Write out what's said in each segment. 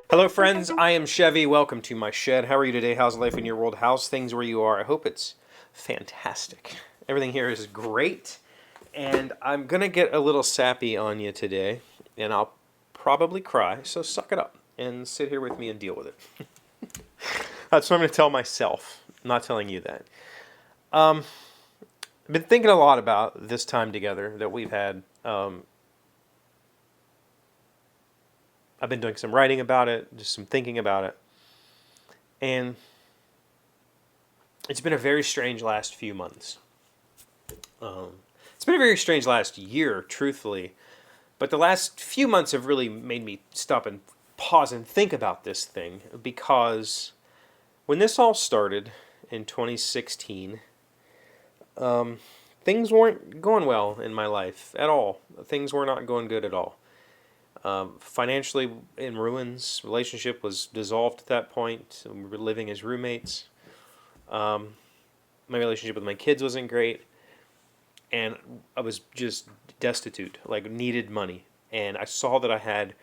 Hello, friends. I am Chevy. Welcome to my shed. How are you today? How's life in your world? How's things where you are? I hope it's fantastic. Everything here is great. And I'm going to get a little sappy on you today, and I'll probably cry. So suck it up and sit here with me and deal with it. That's what I'm going to tell myself. I'm not telling you that. I've been thinking a lot about this time together that we've had. I've been doing some writing about it, just some thinking about it. And it's been a very strange last few months. It's been a very strange last year, truthfully. But the last few months have really made me stop and pause and think about this thing. Because when this all started in 2016, things weren't going well in my life at all. Things were not going good at all. Financially in ruins. Relationship was dissolved at that point. We were living as roommates. My relationship with my kids wasn't great, and I was just destitute. Like, needed money. And I saw that I had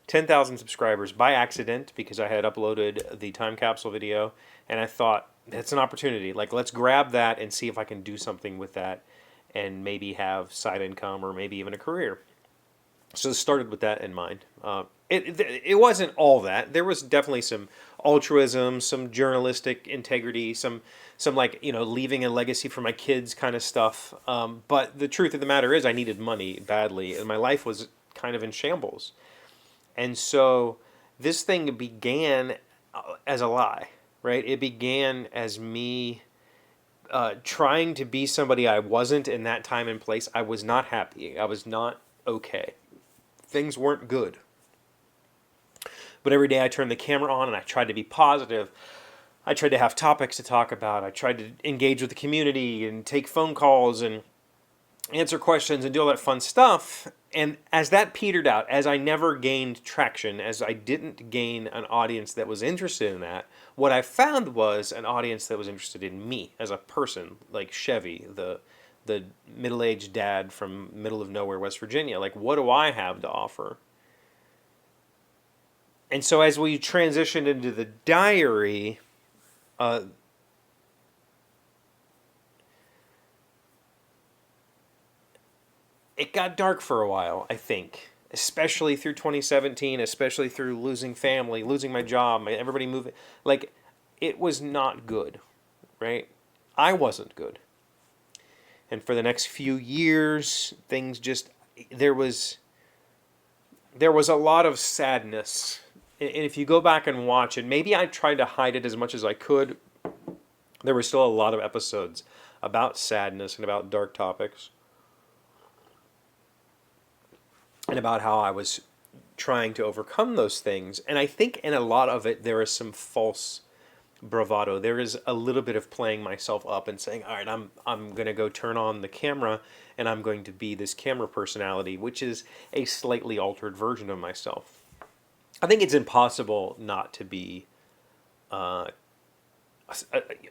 10,000 subscribers by accident because I had uploaded the time capsule video, and I thought that's an opportunity. Like, let's grab that and see if I can do something with that, and maybe have side income or maybe even a career. So it started with that in mind. It wasn't all that. There was definitely some altruism, some journalistic integrity, some like, leaving a legacy for my kids kind of stuff. But the truth of the matter is I needed money badly, and my life was kind of in shambles. And so this thing began as a lie, right? It began as me trying to be somebody I wasn't in that time and place. I was not happy. I was not okay. Things weren't good. But every day I turned the camera on and I tried to be positive. I tried to have topics to talk about. I tried to engage with the community and take phone calls and answer questions and do all that fun stuff. And as that petered out, as I never gained traction, as I didn't gain an audience that was interested in that, what I found was an audience that was interested in me as a person, like Chevee, the middle-aged dad from middle of nowhere, West Virginia. Like, what do I have to offer? And so as we transitioned into the diary, it got dark for a while, I think. Especially through 2017, especially through losing family, losing my job, everybody moving. Like, it was not good, right? I wasn't good. And for the next few years, things just, there was a lot of sadness. And if you go back and watch it, maybe I tried to hide it as much as I could. There were still a lot of episodes about sadness and about dark topics. And about how I was trying to overcome those things. And I think in a lot of it, there is some false bravado. There is a little bit of playing myself up and saying, all right, I'm going to go turn on the camera and I'm going to be this camera personality, which is a slightly altered version of myself. I think it's impossible not to be, not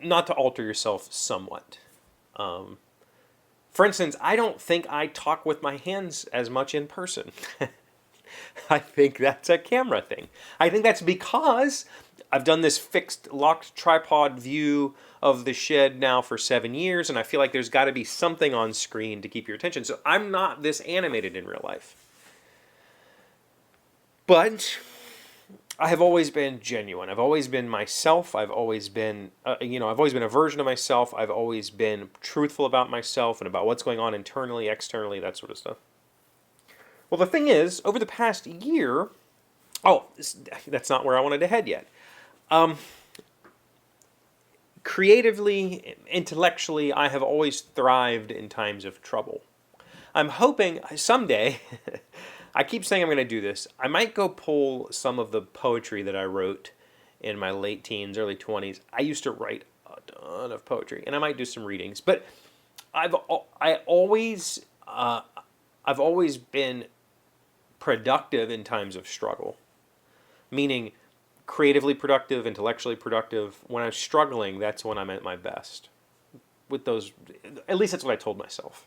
to alter yourself somewhat. For instance, I don't think I talk with my hands as much in person. I think that's a camera thing. I think that's because I've done this fixed, locked tripod view of the shed now for 7 years, and I feel like there's got to be something on screen to keep your attention. So I'm not this animated in real life. But I have always been genuine. I've always been myself. I've always been, I've always been a version of myself. I've always been truthful about myself and about what's going on internally, externally, that sort of stuff. Well, the thing is, over the past year, that's not where I wanted to head yet. Creatively, intellectually, I have always thrived in times of trouble. I'm hoping someday, I keep saying I'm going to do this, I might go pull some of the poetry that I wrote in my late teens, early 20s. I used to write a ton of poetry, and I might do some readings. But I've always been productive in times of struggle, meaning creatively productive, intellectually productive. When I'm struggling, that's when I'm at my best. With those, at least that's what I told myself.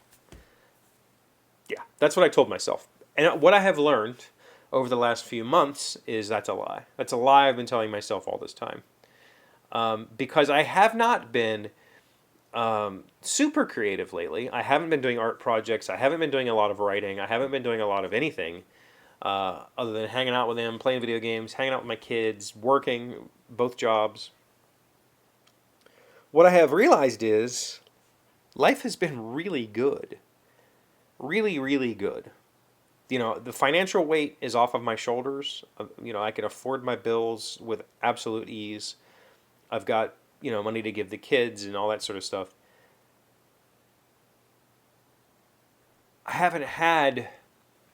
Yeah, that's what I told myself. And what I have learned over the last few months is that's a lie. That's a lie I've been telling myself all this time. Because I have not been super creative lately. I haven't been doing art projects. I haven't been doing a lot of writing. I haven't been doing a lot of anything other than hanging out with them, playing video games, hanging out with my kids, working both jobs. What I have realized is life has been really good. Really, really good. You know, the financial weight is off of my shoulders. You know, I can afford my bills with absolute ease. I've got, you know, money to give the kids and all that sort of stuff. I haven't had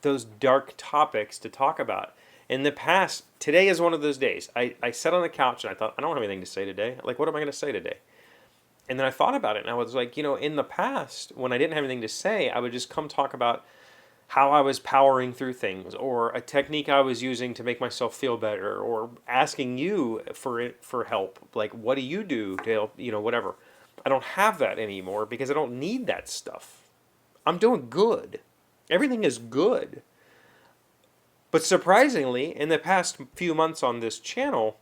those dark topics to talk about. In the past, today is one of those days. I sat on the couch and I thought, I don't have anything to say today. Like, what am I going to say today? And then I thought about it and I was like, you know, in the past, when I didn't have anything to say, I would just come talk about how I was powering through things, or a technique I was using to make myself feel better, or asking you for help. Like, what do you do to help, you know, whatever. I don't have that anymore because I don't need that stuff. I'm doing good. Everything is good. But surprisingly, in the past few months on this channel,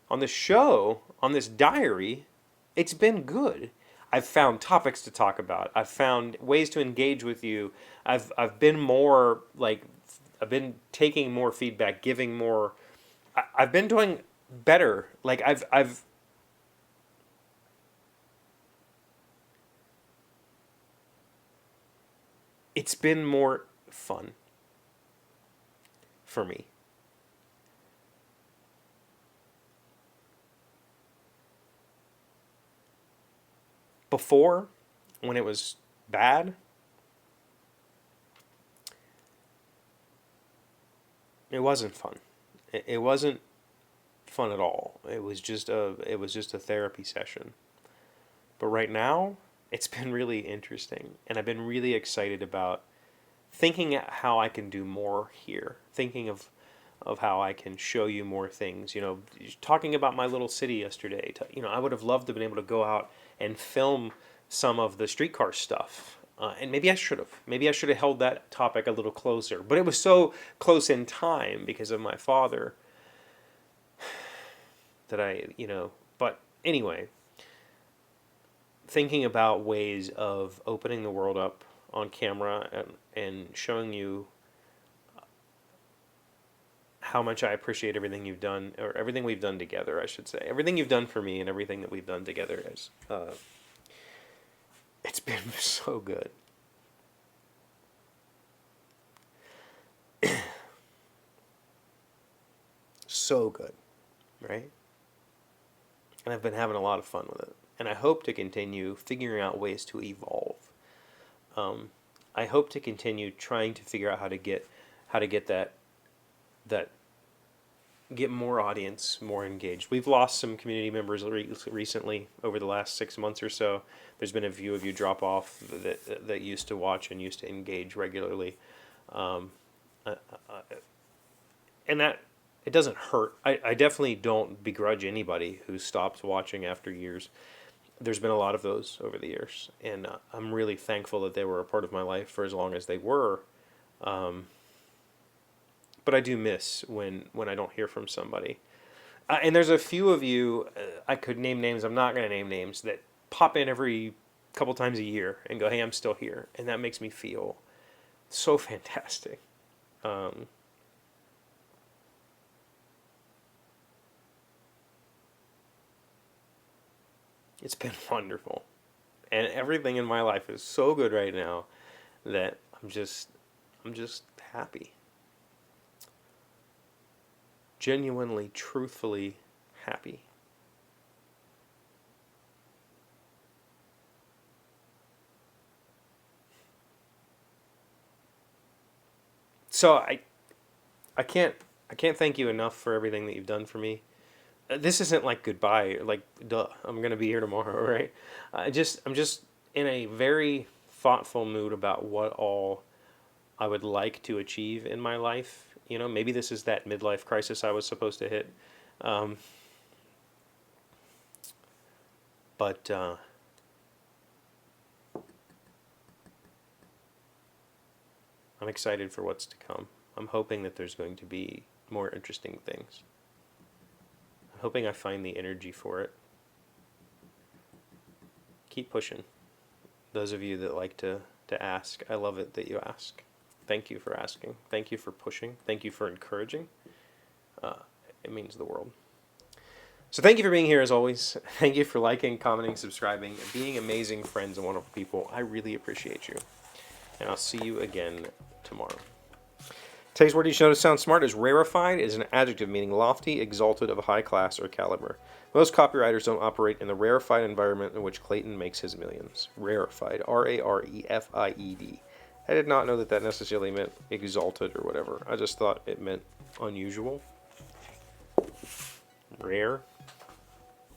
on this show, on this diary, it's been good. I've found topics to talk about. I've found ways to engage with you. I've been more like, I've been taking more feedback, giving more. I've been doing better. Like I've it's been more fun for me. Before, when it was bad, it wasn't fun. It wasn't fun at all. It was just a therapy session. But right now, it's been really interesting, and I've been really excited about thinking how I can do more here. Thinking of how I can show you more things. You know, talking about my little city yesterday. You know, I would have loved to have been able to go out and film some of the streetcar stuff. And maybe I should have. Maybe I should have held that topic a little closer. But it was so close in time because of my father that but anyway, thinking about ways of opening the world up on camera and showing you how much I appreciate everything you've done, or everything we've done together, I should say. Everything you've done for me and everything that we've done together it's been so good. So good, right? And I've been having a lot of fun with it. And I hope to continue figuring out ways to evolve. I hope to continue trying to figure out how to get that get more audience, more engaged. We've lost some community members recently over the last 6 months or so. There's been a few of you drop off that used to watch and used to engage regularly, um, uh, uh, and that it doesn't hurt. I definitely don't begrudge anybody who stopped watching after years. There's been a lot of those over the years, and I'm really thankful that they were a part of my life for as long as they were. Um, but I do miss when I don't hear from somebody. And there's a few of you, I could name names, I'm not going to name names, that pop in every couple times a year and go, hey, I'm still here. And that makes me feel so fantastic. Um, it's been wonderful. And everything in my life is so good right now that I'm just happy. Genuinely, truthfully happy. So I can't I can't thank you enough for everything that you've done for me. This isn't like goodbye, like duh, I'm gonna be here tomorrow, right? I'm just in a very thoughtful mood about what all I would like to achieve in my life. You know, maybe this is that midlife crisis I was supposed to hit. Um, but I'm excited for what's to come. I'm hoping that there's going to be more interesting things. I'm hoping I find the energy for it. Keep pushing. Those of you that like to ask, I love it that you ask. Thank you for asking. Thank you for pushing. Thank you for encouraging. It means the world. So thank you for being here as always. Thank you for liking, commenting, subscribing, being amazing friends and wonderful people. I really appreciate you. And I'll see you again tomorrow. Today's word you should know to sound smart is rarefied, is an adjective meaning lofty, exalted, of high class or caliber. Most copywriters don't operate in the rarefied environment in which Clayton makes his millions. Rarefied, R-A-R-E-F-I-E-D. I did not know that that necessarily meant exalted or whatever. I just thought it meant unusual. Rare.